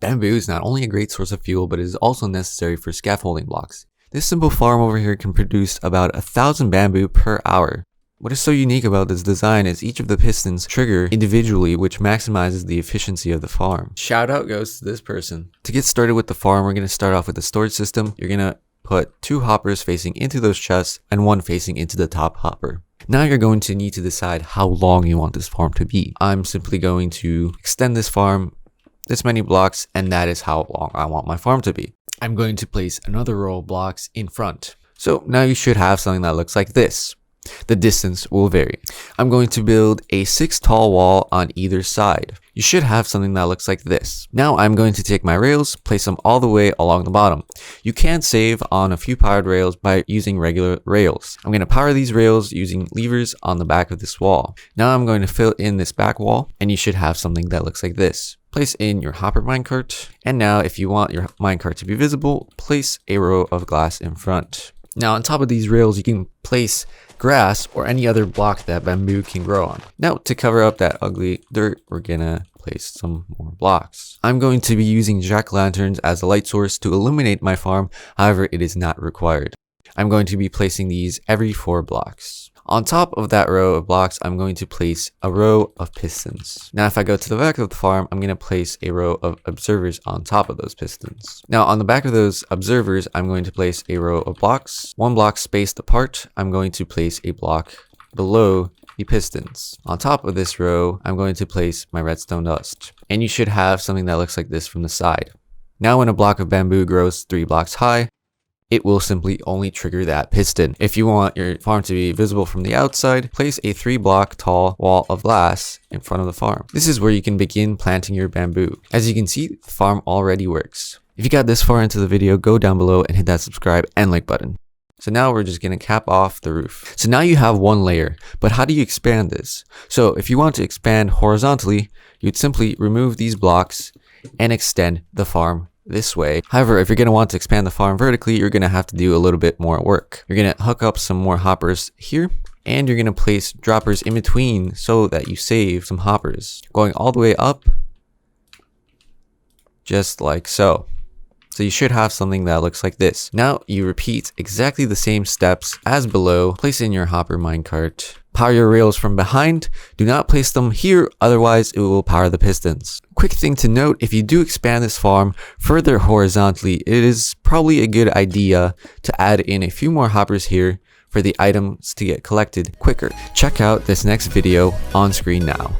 Bamboo is not only a great source of fuel, but it is also necessary for scaffolding blocks. This simple farm over here can produce about 1,000 bamboo per hour. What is so unique about this design is each of the pistons trigger individually, which maximizes the efficiency of the farm. Shout out goes to this person. To get started with the farm, we're going to start off with the storage system. You're going to put 2 hoppers facing into those chests and 1 facing into the top hopper. Now you're going to need to decide how long you want this farm to be. I'm simply going to extend this farm this many blocks, and that is how long I want my farm to be. I'm going to place another row of blocks in front. So now you should have something that looks like this. The distance will vary. I'm going to build a 6 tall wall on either side. You should have something that looks like this. Now I'm going to take my rails, place them all the way along the bottom. You can save on a few powered rails by using regular rails. I'm going to power these rails using levers on the back of this wall. Now I'm going to fill in this back wall, and you should have something that looks like this. Place in your hopper minecart, and now if you want your minecart to be visible, place a row of glass in front. Now on top of these rails, you can place grass or any other block that bamboo can grow on. Now to cover up that ugly dirt, we're gonna place some more blocks. I'm going to be using jack-o'-lanterns as a light source to illuminate my farm, however it is not required. I'm going to be placing these every 4 blocks. On top of that row of blocks, I'm going to place a row of pistons. Now, if I go to the back of the farm, I'm going to place a row of observers on top of those pistons. Now, on the back of those observers, I'm going to place a row of blocks. 1 block spaced apart, I'm going to place a block below the pistons. On top of this row, I'm going to place my redstone dust. And you should have something that looks like this from the side. Now, when a block of bamboo grows 3 blocks high, it will simply only trigger that piston. If you want your farm to be visible from the outside, place a 3 block tall wall of glass in front of the farm. This is where you can begin planting your bamboo. As you can see, the farm already works. If you got this far into the video, go down below and hit that subscribe and like button. So now we're just going to cap off the roof. So now you have 1 layer, but how do you expand this? So if you want to expand horizontally, you'd simply remove these blocks and extend the farm this way. However, if you're going to want to expand the farm vertically, you're going to have to do a little bit more work. You're going to hook up some more hoppers here, and you're going to place droppers in between so that you save some hoppers. Going all the way up, just like so. So you should have something that looks like this. Now you repeat exactly the same steps as below. Place in your hopper minecart. Power your rails from behind. Do not place them here, otherwise it will power the pistons. Quick thing to note, if you do expand this farm further horizontally, it is probably a good idea to add in a few more hoppers here for the items to get collected quicker. Check out this next video on screen now.